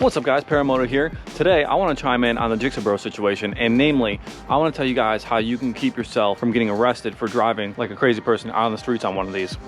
What's up guys, Paramotor here. Today I want to chime in on the Gixxer Brah situation, and namely I want to tell you guys how you can keep yourself from getting arrested for driving like a crazy person out on the streets on one of these.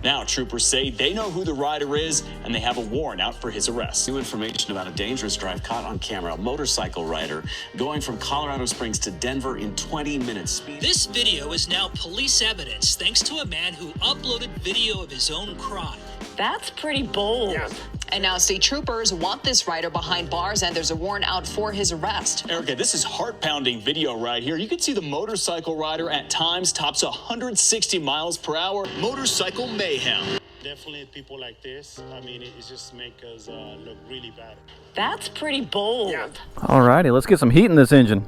Now, troopers say they know who the rider is and they have a warrant out for his arrest. New information about a dangerous drive caught on camera. A motorcycle rider going from Colorado Springs to Denver in 20 minutes. This video is now police evidence thanks to a man who uploaded video of his own crime. That's pretty bold. Yeah. And now state troopers want this rider behind bars, and there's a warrant out for his arrest. Erica, this is heart-pounding video right here. You can see the motorcycle rider at times tops 160 miles per hour. Motorcycle mayhem. Definitely people like this, I mean, it just make us look really bad. That's pretty bold. Yeah. Alrighty, let's get some heat in this engine.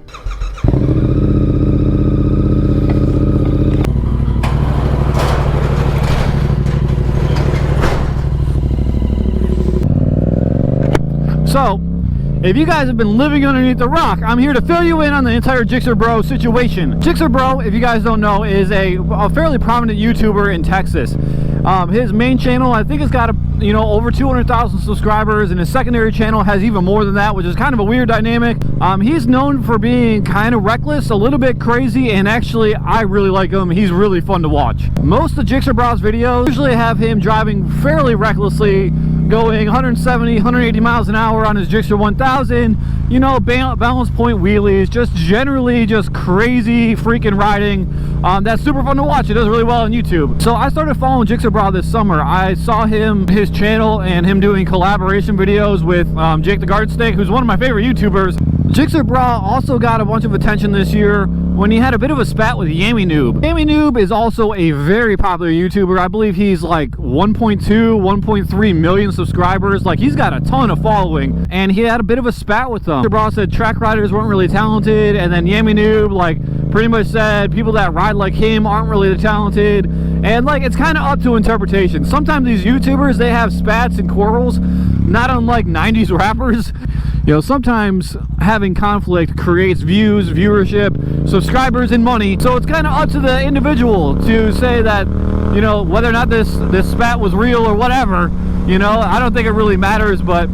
So, if you guys have been living underneath the rock, I'm here to fill you in on the entire Gixxer Brah situation. Gixxer Brah, if you guys don't know, is a fairly prominent YouTuber in Texas. His main channel, I think, has got over 200,000 subscribers, and his secondary channel has even more than that, which is kind of a weird dynamic. He's known for being kind of reckless, a little bit crazy, and actually, I really like him. He's really fun to watch. Most of Gixxer Brah's videos usually have him driving fairly recklessly, going 170, 180 miles an hour on his Gixxer 1000, balance point wheelies, just generally just crazy freaking riding. That's super fun to watch. It does really well on YouTube. So I started following Gixxer Brah this summer. I saw his channel and him doing collaboration videos with Jake the Guard Snake, who's one of my favorite YouTubers. Gixxer Brah also got a bunch of attention this year when he had a bit of a spat with Yami Noob. Yami Noob is also a very popular YouTuber. I believe he's like 1.2, 1.3 million subscribers. Like, he's got a ton of following, and he had a bit of a spat with them. Gixxer Brah said track riders weren't really talented, and then Yami Noob pretty much said people that ride like him aren't really the talented. And it's kind of up to interpretation. Sometimes these YouTubers, they have spats and quarrels, not unlike 90s rappers. Sometimes having conflict creates views, viewership, subscribers, and money. So it's kind of up to the individual to say that, whether or not this spat was real or whatever. I don't think it really matters, but,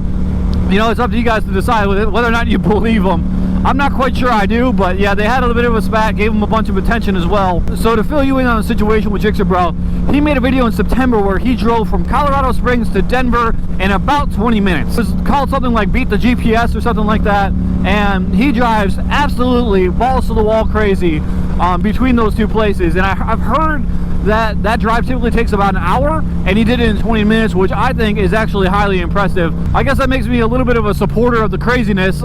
it's up to you guys to decide whether or not you believe them. I'm not quite sure I do, but yeah, they had a bit of a spat, gave him a bunch of attention as well. So to fill you in on the situation with Gixxer Brah, he made a video in September where he drove from Colorado Springs to Denver in about 20 minutes. It was called something like Beat the GPS or something like that, and he drives absolutely balls to the wall crazy between those two places. And I've heard that drive typically takes about an hour, and he did it in 20 minutes, which I think is actually highly impressive. I guess that makes me a little bit of a supporter of the craziness.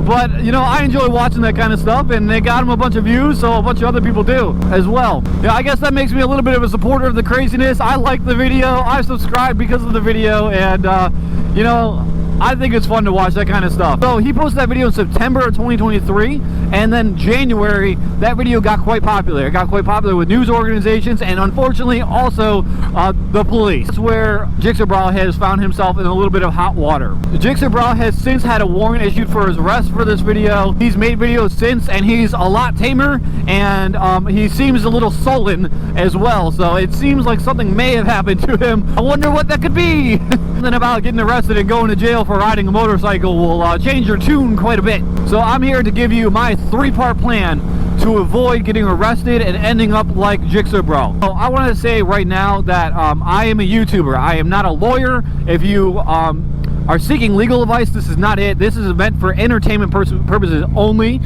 But, I enjoy watching that kind of stuff, and they got him a bunch of views, so a bunch of other people do as well. Yeah, I guess that makes me a little bit of a supporter of the craziness. I like the video, I subscribe because of the video, and, I think it's fun to watch that kind of stuff. So he posted that video in September of 2023, and then January, that video got quite popular. It got quite popular with news organizations, and unfortunately also the police. That's where Gixxer Brah has found himself in a little bit of hot water. Gixxer Brah has since had a warrant issued for his arrest for this video. He's made videos since, and he's a lot tamer, and he seems a little sullen as well. So it seems like something may have happened to him. I wonder what that could be. Something about getting arrested and going to jail for riding a motorcycle will change your tune quite a bit. So I'm here to give you my three-part plan to avoid getting arrested and ending up like Gixxer Brah. So I want to say right now that I am a YouTuber. I am not a lawyer. If you are seeking legal advice, this is not it. This is meant for entertainment purposes only.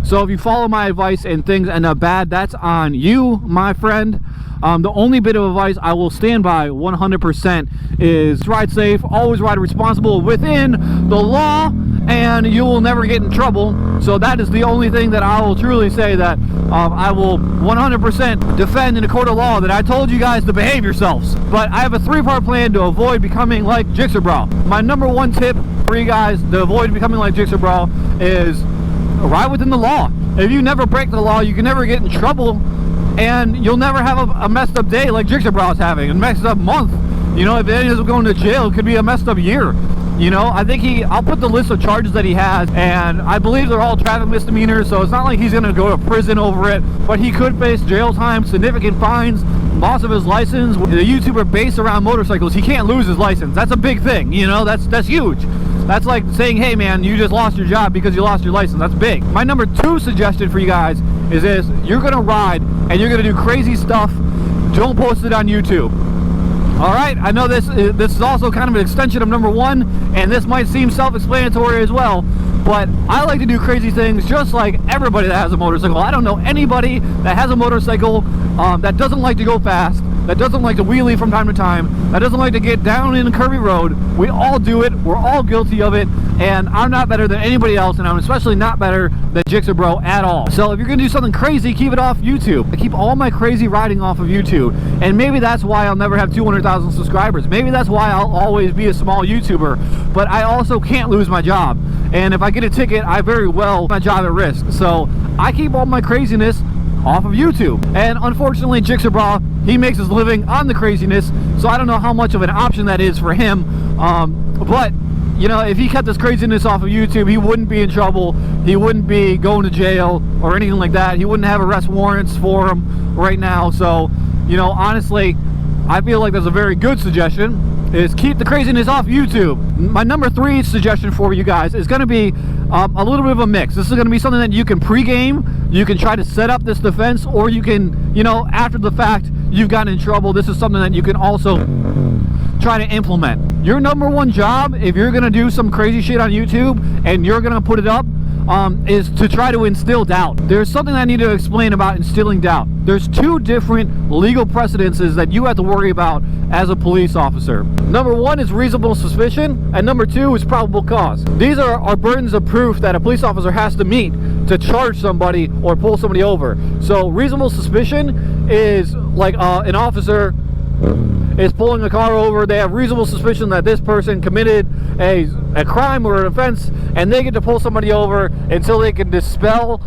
So if you follow my advice and things end up bad, that's on you, my friend. The only bit of advice I will stand by 100% is ride safe, always ride responsible within the law, and you will never get in trouble. So that is the only thing that I will truly say that I will 100% defend in a court of law, that I told you guys to behave yourselves. But I have a three-part plan to avoid becoming like Gixxer Brah. My number one tip for you guys to avoid becoming like Gixxer Brah is ride within the law. If you never break the law, you can never get in trouble, and you'll never have a messed up day like Gixxer Brah is having, a messed up month. If it ends up going to jail, it could be a messed up year. I think I'll put the list of charges that he has, and I believe they're all traffic misdemeanors, so it's not like he's going to go to prison over it, but he could face jail time, significant fines, loss of his license. The YouTuber based around motorcycles, he can't lose his license. That's a big thing, you know, that's huge. That's like saying, hey man, you just lost your job because you lost your license. That's big. My number 2 suggestion for you guys is this: you're gonna ride and you're gonna do crazy stuff. Don't post it on YouTube. All right, I know this is also kind of an extension of number 1, and this might seem self-explanatory as well, but I like to do crazy things just like everybody that has a motorcycle. I don't know anybody that has a motorcycle that doesn't like to go fast, that doesn't like to wheelie from time to time, that doesn't like to get down in a curvy road. We all do it. We're all guilty of it, and I'm not better than anybody else, and I'm especially not better than Gixxer Brah at all. So if you're gonna do something crazy, keep it off YouTube. I keep all my crazy riding off of YouTube, and maybe that's why I'll never have 200,000 subscribers. Maybe that's why I'll always be a small YouTuber, but I also can't lose my job. And if I get a ticket, I very well put my job at risk. So I keep all my craziness off of YouTube. And unfortunately, Gixxer Brah, he makes his living on the craziness, so I don't know how much of an option that is for him. But you know, if he kept this craziness off of YouTube, he wouldn't be in trouble. He wouldn't be going to jail or anything like that. He wouldn't have arrest warrants for him right now. So, you know, honestly, I feel like that's a very good suggestion, is keep the craziness off YouTube. My number 3 suggestion for you guys is going to be a little bit of a mix. This is going to be something that you can pregame, you can try to set up this defense, or you can, you know, after the fact you've gotten in trouble, this is something that you can also try to implement. Your number 1 job, if you're going to do some crazy shit on YouTube and you're going to put it up, is to try to instill doubt. There's something I need to explain about instilling doubt. There's 2 different legal precedences that you have to worry about as a police officer. Number 1 is reasonable suspicion, and number 2 is probable cause. These are burdens of proof that a police officer has to meet to charge somebody or pull somebody over. So reasonable suspicion is like an officer is pulling a car over, they have reasonable suspicion that this person committed a crime or an offense, and they get to pull somebody over until they can dispel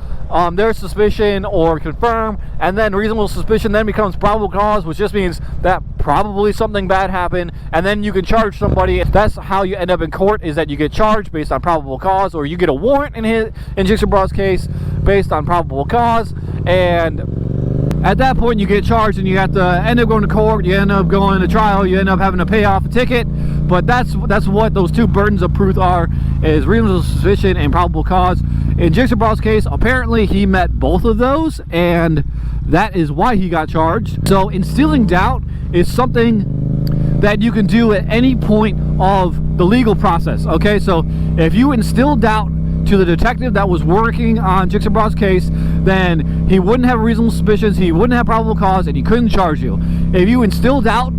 their suspicion or confirm, and then reasonable suspicion then becomes probable cause, which just means that probably something bad happened, and then you can charge somebody. That's how you end up in court, is that you get charged based on probable cause, or you get a warrant in Gixxer Brah's case based on probable cause, and at that point you get charged and you have to end up going to court, you end up going to trial, you end up having to pay off a ticket. But that's what those 2 burdens of proof are, is reasonable suspicion and probable cause. In Gixxer Brah's case, apparently he met both of those, and that is why he got charged. So instilling doubt is something that you can do at any point of the legal process. Okay, so if you instill doubt to the detective that was working on Gixxer Brah's case, then he wouldn't have reasonable suspicions, he wouldn't have probable cause, and he couldn't charge you. If you instill doubt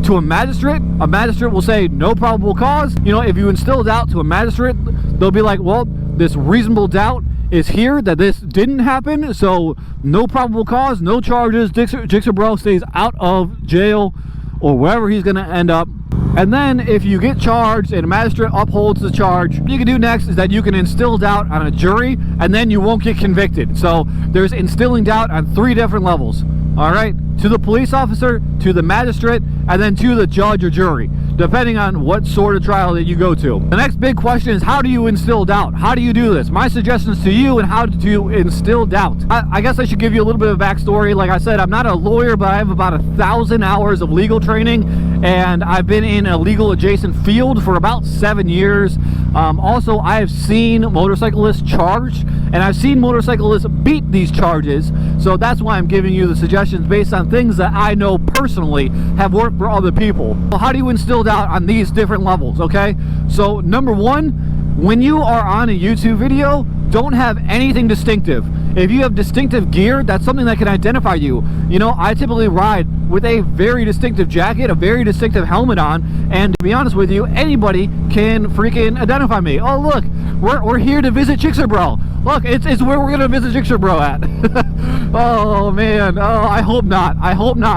to a magistrate will say no probable cause. You know, if you instill doubt to a magistrate, they'll be like, well, this reasonable doubt is here that this didn't happen, so no probable cause, no charges. Gixxer Brah stays out of jail or wherever he's going to end up. And then if you get charged and a magistrate upholds the charge, what you can do next is that you can instill doubt on a jury, and then you won't get convicted. So there's instilling doubt on 3 different levels. All right, to the police officer, to the magistrate, and then to the judge or jury, depending on what sort of trial that you go to. The next big question is, how do you instill doubt? How do you do this? My suggestions to you and how to instill doubt. I guess I should give you a little bit of backstory. Like I said, I'm not a lawyer, but I have about 1,000 hours of legal training, and I've been in a legal adjacent field for about 7 years. Also, I have seen motorcyclists charged, and I've seen motorcyclists beat these charges. So that's why I'm giving you the suggestions based on things that I know personally have worked for other people. Well, how do you instill doubt on these different levels? Okay, so number 1, when you are on a YouTube video, don't have anything distinctive. If you have distinctive gear, that's something that can identify you. You know, I typically ride with a very distinctive jacket, a very distinctive helmet on, and to be honest with you, anybody can freaking identify me. Oh look, we're here to visit Gixxer Brah. Look, it's where we're gonna visit Gixxer Brah at. Oh man, oh, I hope not,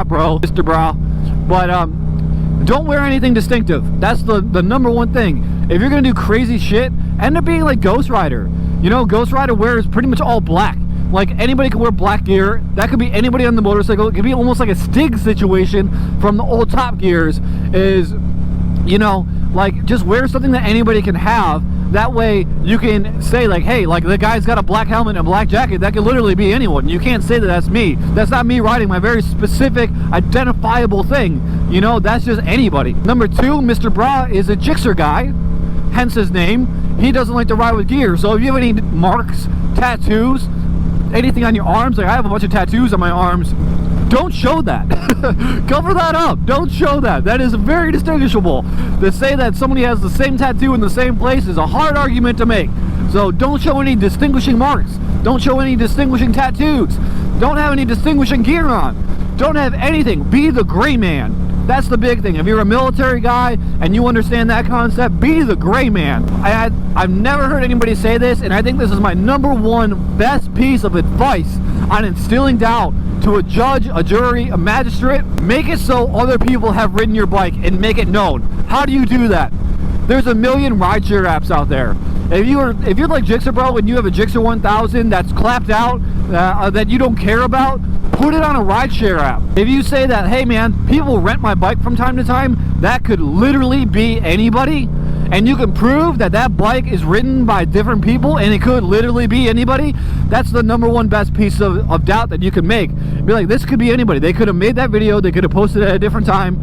bro, Mr. Brah. But don't wear anything distinctive. That's the number 1 thing. If you're gonna do crazy shit, end up being like Ghost Rider. You know, Ghost Rider wears pretty much all black. Like, anybody can wear black gear. That could be anybody on the motorcycle. It could be almost like a Stig situation from the old Top Gears. Is, you know, like, just wear something that anybody can have. That way you can say like, hey, like the guy's got a black helmet and a black jacket. That could literally be anyone. You can't say that that's me. That's not me riding my very specific identifiable thing. You know, that's just anybody. Number 2, Mr. Brah is a Gixxer guy, hence his name. He doesn't like to ride with gear. So if you have any marks, tattoos, anything on your arms, like I have a bunch of tattoos on my arms, don't show that. Cover that up. Don't show that. That is very distinguishable. To say that somebody has the same tattoo in the same place is a hard argument to make. So don't show any distinguishing marks. Don't show any distinguishing tattoos. Don't have any distinguishing gear on. Don't have anything. Be the gray man. That's the big thing. If you're a military guy and you understand that concept, be the gray man. I've never heard anybody say this, and I think this is my #1 best piece of advice on instilling doubt to a judge, a jury, a magistrate. Make it so other people have ridden your bike and make it known. How do you do that? There's a million rideshare apps out there. If you're like Gixxer Brah and you have a Gixxer 1000 that's clapped out, that you don't care about, put it on a rideshare app. If you say that, hey man, people rent my bike from time to time, that could literally be anybody, and you can prove that that bike is ridden by different people and it could literally be anybody, that's the #1 best piece of doubt that you can make. Be like, this could be anybody. They could have made that video, they could have posted it at a different time,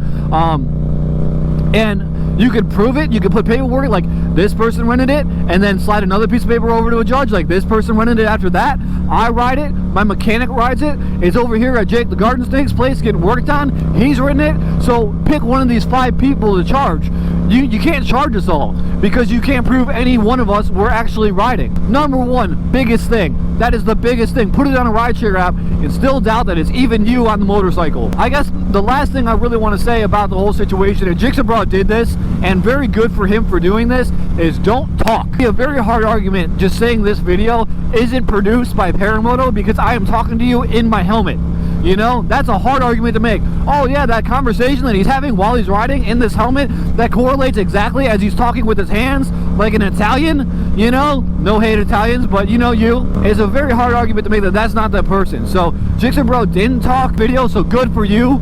and you could prove it. You could put paperwork like this person rented it, and then slide another piece of paper over to a judge like this person rented it after that. I ride it, my mechanic rides it, it's over here at Jake the Garden Snake's place getting worked on, he's ridden it. So pick one of these 5 people to charge. You can't charge us all because you can't prove any one of us were actually riding. #1 biggest thing, that is the biggest thing. Put it on a rideshare app and still doubt that it's even you on the motorcycle. I guess the last thing I really want to say about the whole situation, and Gixxer Brah did this, and very good for him for doing this, is don't talk. A very hard argument just saying this video isn't produced by Paramoto because I am talking to you in my helmet. You know, that's a hard argument to make. Oh yeah, that conversation that he's having while he's riding in this helmet, that correlates exactly as he's talking with his hands like an Italian, you know, no hate Italians, but you know you. It's a very hard argument to make that that's not that person. So Gixxer Brah didn't talk video, so good for you.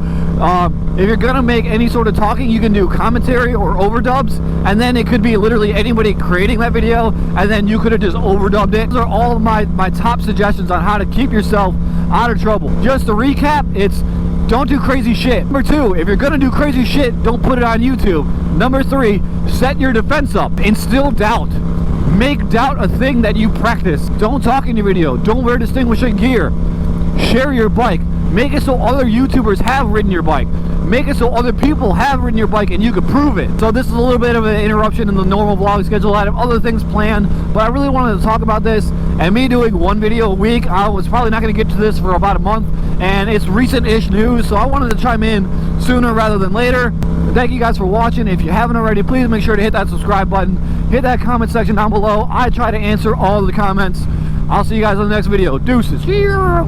If you're gonna make any sort of talking, you can do commentary or overdubs, and then it could be literally anybody creating that video, and then you could have just overdubbed it. Those are all of my top suggestions on how to keep yourself out of trouble. Just to recap, it's don't do crazy shit. Number 2, if you're gonna do crazy shit, don't put it on YouTube. Number 3, set your defense up. Instill doubt. Make doubt a thing that you practice. Don't talk in your video. Don't wear distinguishing gear. Share your bike. Make it so other YouTubers have ridden your bike. Make it so other people have ridden your bike and you can prove it. So this is a little bit of an interruption in the normal vlog schedule. I have other things planned, but I really wanted to talk about this. And me doing 1 video a week, I was probably not going to get to this for about a month. And it's recent-ish news, so I wanted to chime in sooner rather than later. Thank you guys for watching. If you haven't already, please make sure to hit that subscribe button. Hit that comment section down below. I try to answer all of the comments. I'll see you guys on the next video. Deuces. Cheers.